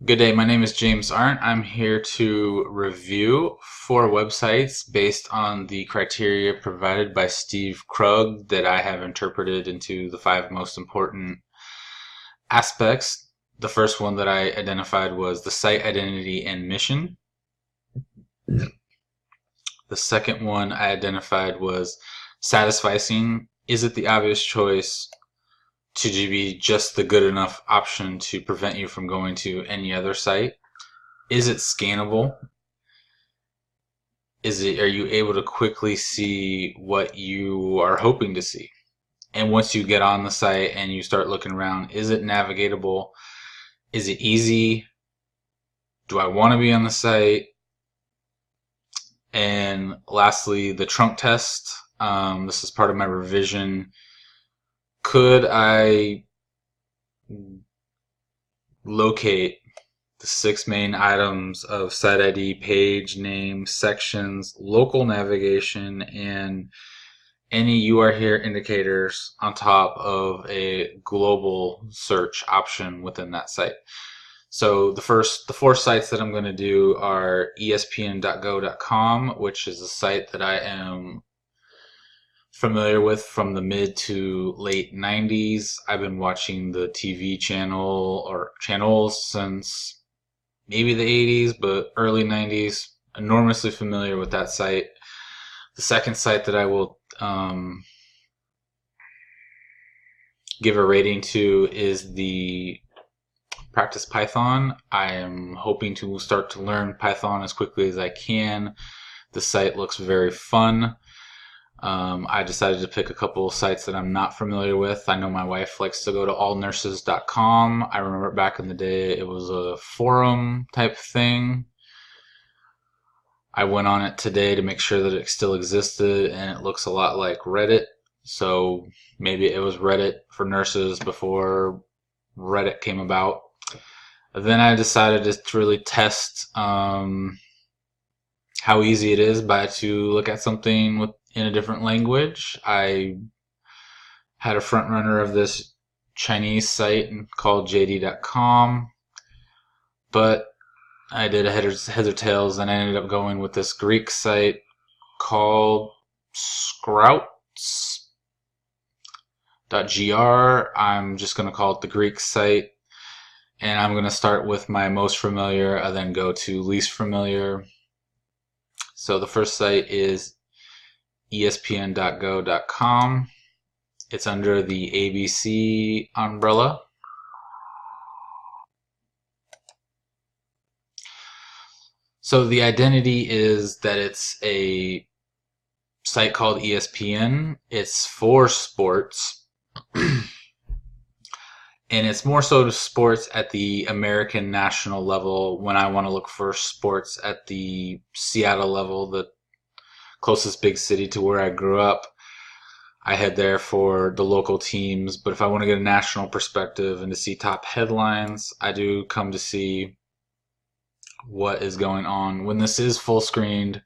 Good day, my name is James Arndt. I'm here to review 4 websites based on the criteria provided by Steve Krug that I have interpreted into the 5 most important aspects. The first one that I identified was the site identity and mission. The second one I identified was satisficing. Is it the obvious choice to be just the good enough option to prevent you from going to any other site? Is it scannable? Are you able to quickly see what you are hoping to see? And once you get on the site and you start looking around, is it navigatable? Is it easy? Do I want to be on the site? And lastly, the trunk test. This is part of my revision. Could I locate the 6 main items of site ID: page name, sections, local navigation, and any "you are here" indicators on top of a global search option within that site? So the 4 sites that I'm going to do are espn.go.com, which is a site that I am familiar with from the mid to late 90s. I've been watching the TV channel or channels since maybe the 80s, but early 90s. Enormously familiar with that site. The second site that I will give a rating to is the Practice Python. I am hoping to start to learn Python as quickly as I can. The site looks very fun. I decided to pick a couple of sites that I'm not familiar with. I know my wife likes to go to allnurses.com. I remember back in the day it was a forum type thing. I went on it today to make sure that it still existed, and it looks a lot like Reddit. So maybe it was Reddit for nurses before Reddit came about. Then I decided to really test how easy it is to look at something in a different language. I had a front runner of this Chinese site called JD.com, but I did a heads or tails, and I ended up going with this Greek site called Scrouts.gr. I'm just going to call it the Greek site, and I'm going to start with my most familiar and then go to least familiar. So the first site is espn.go.com. It's under the ABC umbrella. So the identity is that it's a site called ESPN. It's for sports. And it's more so to sports at the American national level. When I want to look for sports at the Seattle level, the closest big city to where I grew up, I head there for the local teams. But if I want to get a national perspective and to see top headlines, I do come to see what is going on. When this is full screened,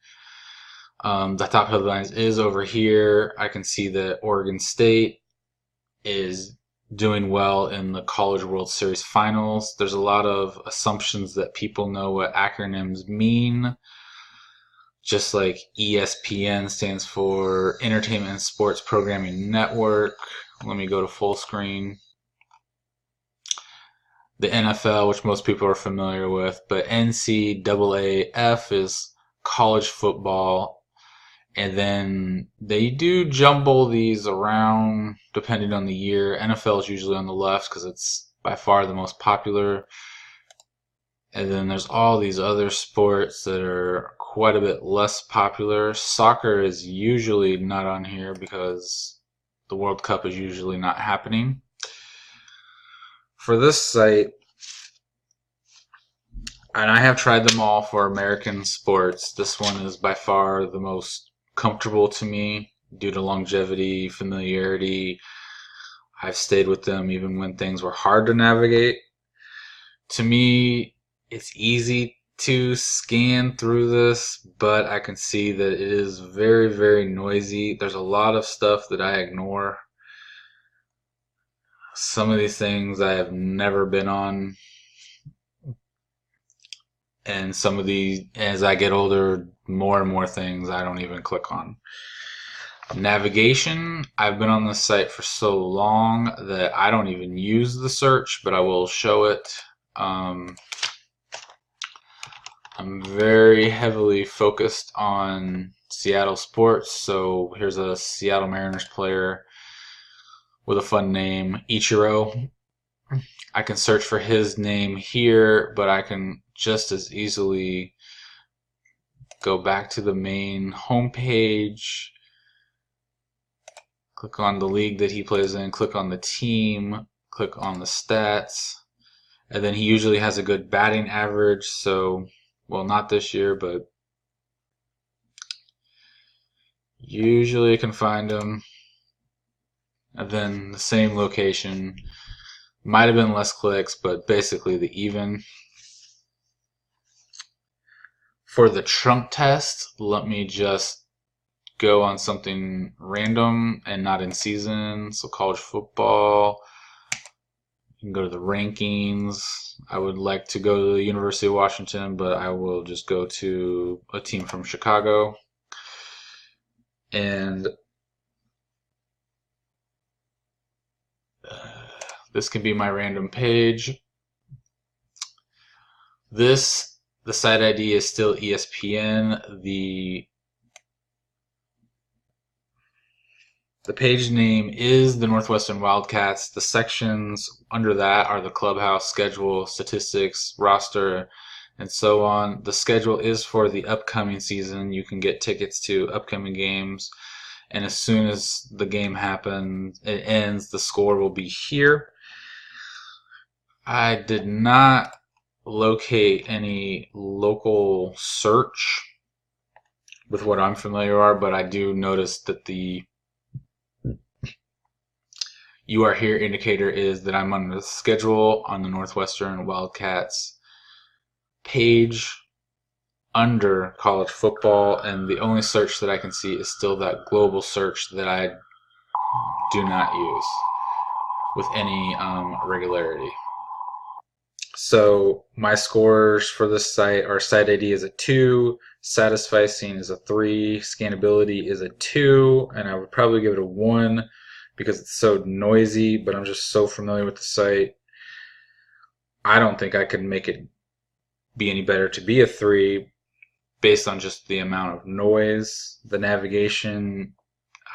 the top headlines is over here. I can see that Oregon State is doing well in the College World Series finals. There's a lot of assumptions that people know what acronyms mean. Just like ESPN stands for Entertainment and Sports Programming Network. Let me go to full screen. The NFL, which most people are familiar with, but NCAAF is college football. And then they do jumble these around depending on the year. NFL is usually on the left because it's by far the most popular. And then there's all these other sports that are quite a bit less popular. Soccer is usually not on here because the World Cup is usually not happening. For this site, and I have tried them all for American sports, this one is by far the most comfortable to me due to longevity, familiarity. I've stayed with them even when things were hard to navigate. To me, it's easy to scan through this, but I can see that it is very, very noisy. There's a lot of stuff that I ignore. Some of these things I have never been on. And some of these, as I get older, more and more things I don't even click on. Navigation, I've been on this site for so long that I don't even use the search, but I will show it. I'm very heavily focused on Seattle sports, so here's a Seattle Mariners player with a fun name, Ichiro. I can search for his name here, but I can just as easily go back to the main homepage, click on the league that he plays in, click on the team, click on the stats, and then he usually has a good batting average, so, well, not this year, but usually I can find him. And then the same location, might have been less clicks, but basically the even. For the trunk test, let me just go on something random and not in season. So college football, you can go to the rankings. I would like to go to the University of Washington, but I will just go to a team from Chicago. And this can be my random page. The site ID is still ESPN. The page name is the Northwestern Wildcats. The sections under that are the clubhouse, schedule, statistics, roster, and so on. The schedule is for the upcoming season. You can get tickets to upcoming games, and as soon as the game happens, it ends, the score will be here. I did not locate any local search with what I'm familiar are, but I do notice that the "You Are Here" indicator is that I'm on the schedule on the Northwestern Wildcats page under college football, and the only search that I can see is still that global search that I do not use with any regularity. So my scores for this site are site ID is a 2, satisficing is a 3, scannability is a 2, and I would probably give it a 1 because it's so noisy, but I'm just so familiar with the site. I don't think I could make it be any better to be a 3 based on just the amount of noise. The navigation,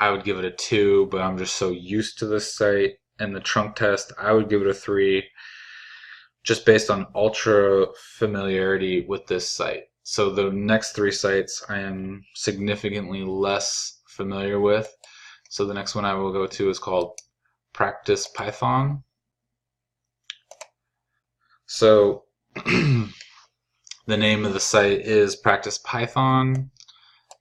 I would give it a 2, but I'm just so used to this site. And the trunk test, I would give it a 3 just based on ultra familiarity with this site. So the next 3 sites I am significantly less familiar with. So the next one I will go to is called Practice Python. So the name of the site is Practice Python.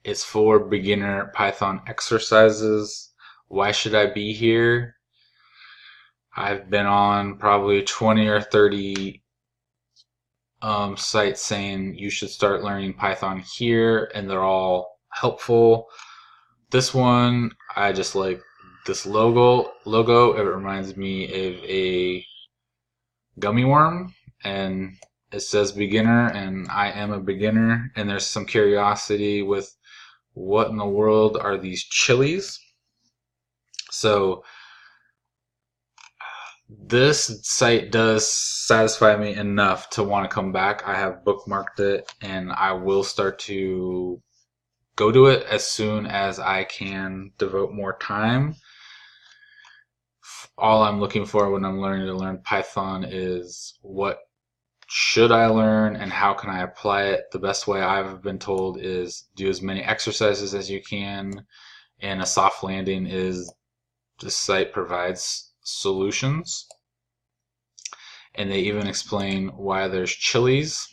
It's for beginner Python exercises. Why should I be here? I've been on probably 20 or 30 sites saying you should start learning Python here, and they're all helpful. This one, I just like this logo. It reminds me of a gummy worm, and it says beginner, and I am a beginner. And there's some curiosity with what in the world are these chilies? So this site does satisfy me enough to want to come back. I have bookmarked it, and I will start to go to it as soon as I can devote more time. All I'm looking for when I'm learning to learn Python is what should I learn and how can I apply it. The best way I've been told is do as many exercises as you can, and a soft landing is this site provides solutions, and they even explain why there's chilies.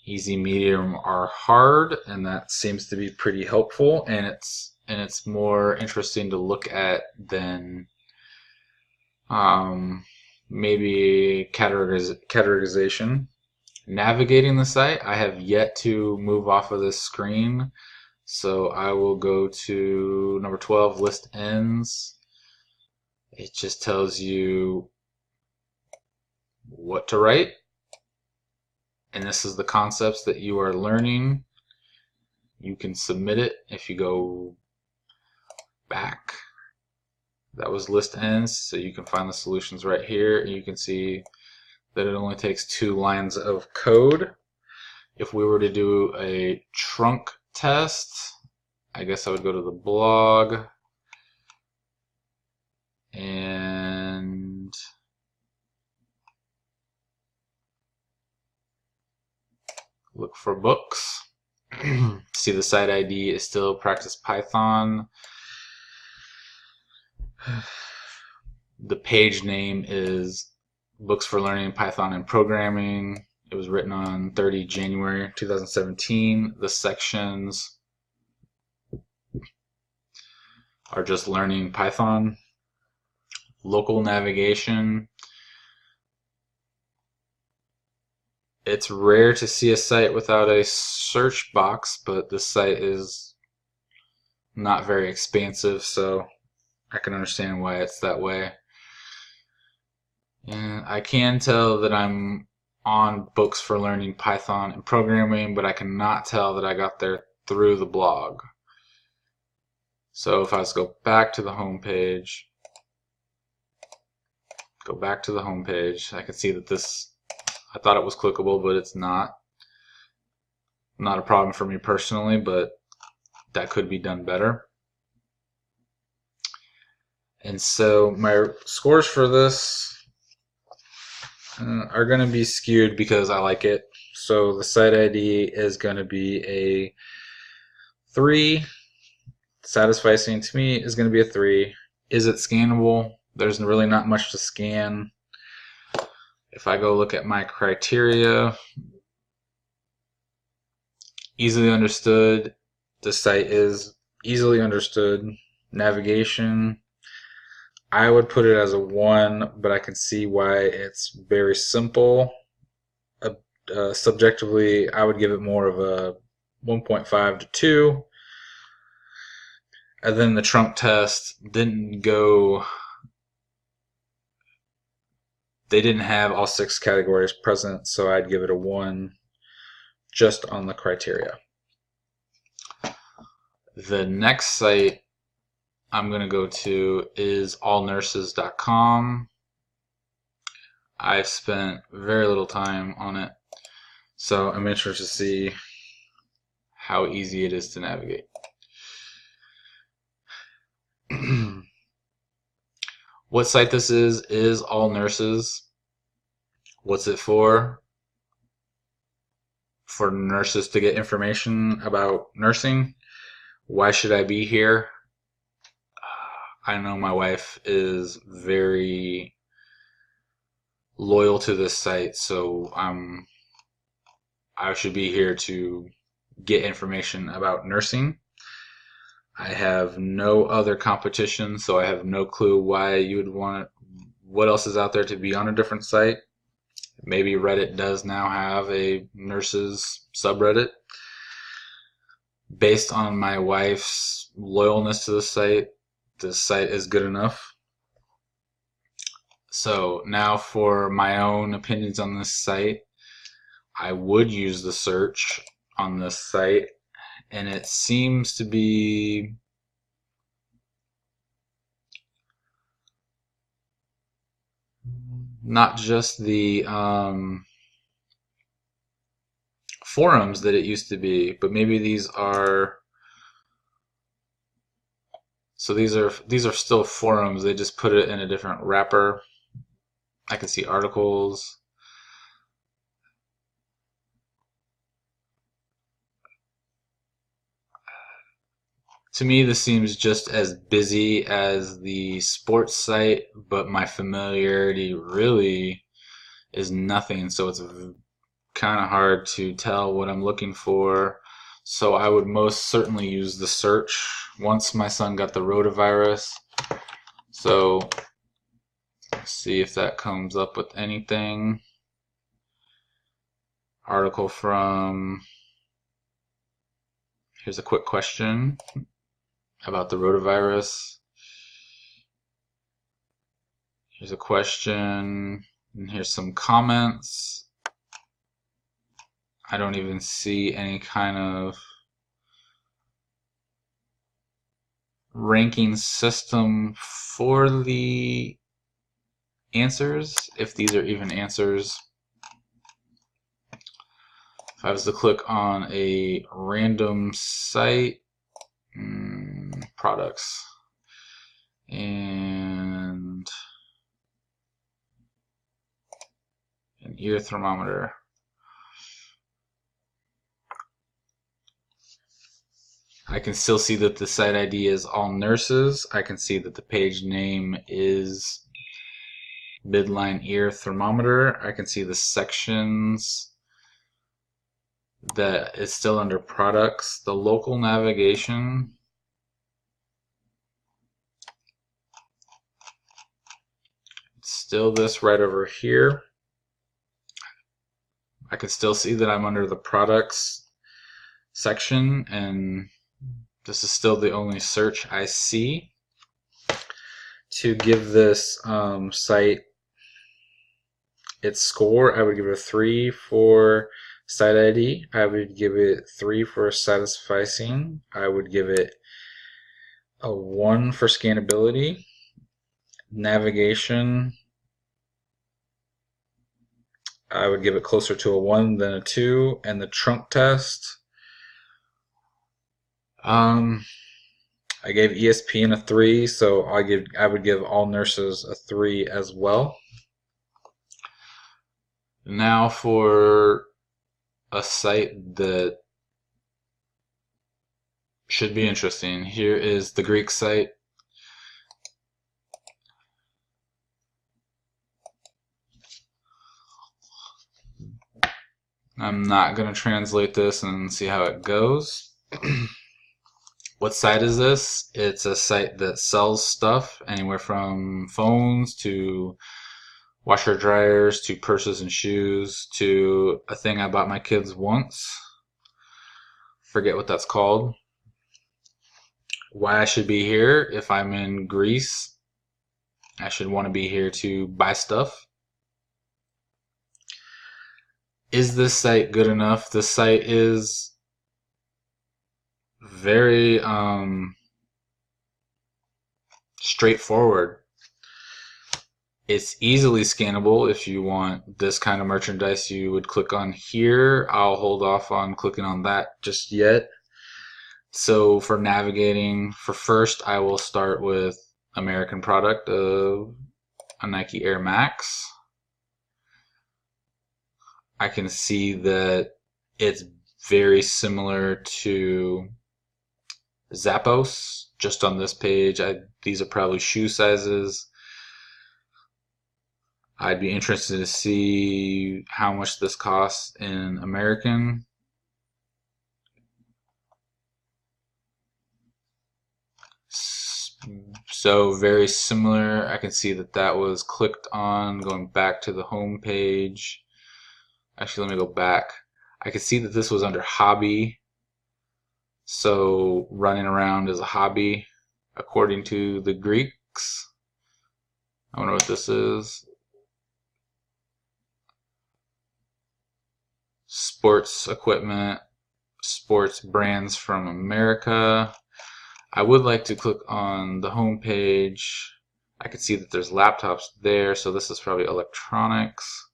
Easy, medium, or hard, and that seems to be pretty helpful, and it's more interesting to look at than maybe categorization. Navigating the site, I have yet to move off of this screen, so I will go to number 12, list ends. It just tells you what to write, and this is the concepts that you are learning, you can submit it. If you go back, that was list ends, so you can find the solutions right here, and you can see that it only takes 2 lines of code. If we were to do a trunk test, I guess I would go to the blog and look for books. See, the site ID is still Practice Python. The page name is Books for Learning Python and Programming. It was written on 30 January 2017. The sections are just learning Python. Local navigation. It's rare to see a site without a search box, but this site is not very expansive, so I can understand why it's that way. And I can tell that I'm on Books for Learning Python and Programming, but I cannot tell that I got there through the blog. So if I was to go back to the home page, I can see that this, I thought it was clickable, but it's not. Not a problem for me personally, but that could be done better. And so my scores for this are going to be skewed because I like it. So the site ID is going to be a 3. Satisfying to me is going to be a 3. Is it scannable? There's really not much to scan. If I go look at my criteria, easily understood, the site is easily understood. Navigation, I would put it as a 1, but I can see why it's very simple. Subjectively, I would give it more of a 1.5 to 2. And then the trunk test didn't go, they didn't have all 6 categories present, so I'd give it a 1 just on the criteria. The next site I'm going to go to is allnurses.com. I've spent very little time on it, so I'm interested to see how easy it is to navigate. What site this is All Nurses. What's it for? For nurses to get information about nursing. Why should I be here? I know my wife is very loyal to this site, so I should be here to get information about nursing. I have no other competition, so I have no clue why you would want what else is out there to be on a different site. Maybe Reddit does now have a nurses subreddit. Based on my wife's loyalness to the site, this site is good enough. So now for my own opinions on this site, I would use the search on this site, and it seems to be not just the forums that it used to be, but maybe these are, so these are still forums, they just put it in a different wrapper. I can see articles. To me, this seems just as busy as the sports site, but my familiarity really is nothing, so it's kind of hard to tell what I'm looking for. So I would most certainly use the search once my son got the rotavirus. So let's see if that comes up with anything. Article from, here's a quick question about the rotavirus. Here's a question, and here's some comments. I don't even see any kind of ranking system for the answers, if these are even answers. If I was to click on a random site, products, and an ear thermometer, I can still see that the site ID is all nurses. I can see that the page name is midline ear thermometer. I can see the sections that is still under products. The local navigation, it's still this right over here. I can still see that I'm under the products section, and this is still the only search I see. To give this site its score, I would give it a 3 for site ID. I would give it 3 for satisficing. I would give it a 1 for scannability. Navigation, I would give it closer to a 1 than a 2. And the trunk test, I gave ESPN a 3, so I would give all nurses a 3 as well. Now for a site that should be interesting. Here is the Greek site. I'm not going to translate this and see how it goes. What site is this? It's a site that sells stuff, anywhere from phones to washer dryers to purses and shoes to a thing I bought my kids once. Forget what that's called. Why I should be here: if I'm in Greece, I should want to be here to buy stuff. Is this site good enough? This site is very straightforward. It's easily scannable. If you want this kind of merchandise, you would click on here. I'll hold off on clicking on that just yet. So for navigating, for first, I will start with American product of a Nike Air Max. I can see that it's very similar to Zappos. Just on this page, these are probably shoe sizes. I'd be interested to see how much this costs in American. So very similar. I can see that that was clicked on. Going back to the home page. Actually, let me go back. I can see that this was under hobby. So running around is a hobby, according to the Greeks. I wonder what this is. Sports equipment, sports brands from America. I would like to click on the home page. I can see that there's laptops there, so this is probably electronics.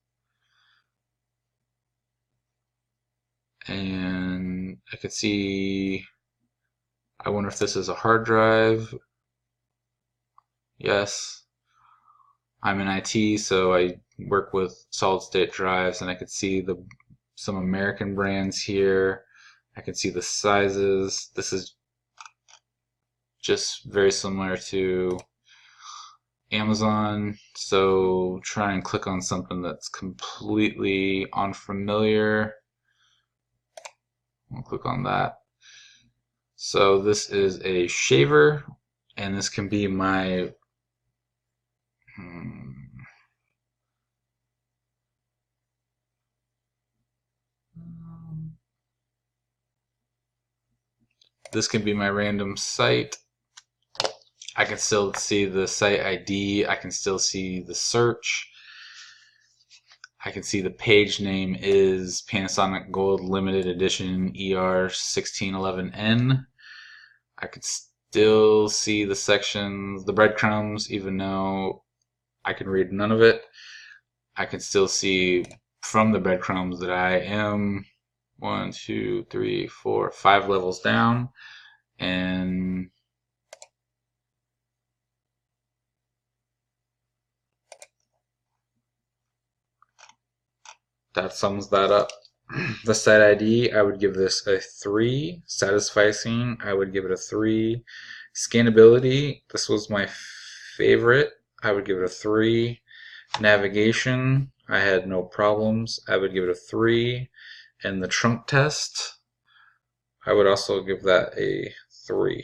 And I can see, I wonder if this is a hard drive. Yes. I'm in IT, so I work with solid state drives, and I can see some American brands here. I can see the sizes. This is just very similar to Amazon, so try and click on something that's completely unfamiliar. I'll click on that. So this is a shaver, and this can be my this can be my random site. I can still see the site ID. I can still see the search. I can see the page name is Panasonic Gold Limited Edition ER1611N. I could still see the sections, the breadcrumbs, even though I can read none of it. I can still see from the breadcrumbs that I am 1, 2, 3, 4, 5 levels down, and that sums that up. The site ID, I would give this a 3. Satisficing, I would give it a 3. Scannability, this was my favorite. I would give it a 3. Navigation, I had no problems. I would give it a 3. And the trunk test, I would also give that a 3.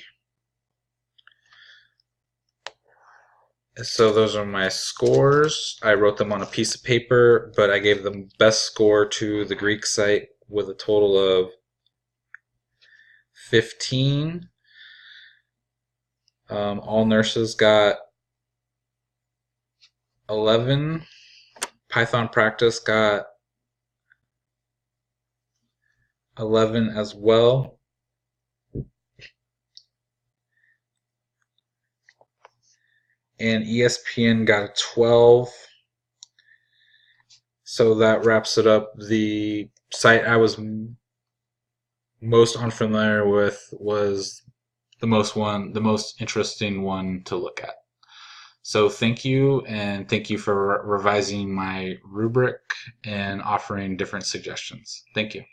So those are my scores. I wrote them on a piece of paper, but I gave the best score to the Greek site with a total of 15. All nurses got 11. Python practice got 11 as well. And ESPN got a 12. So that wraps it up. The site I was most unfamiliar with was the most interesting one to look at. So thank you, and thank you for revising my rubric and offering different suggestions. Thank you.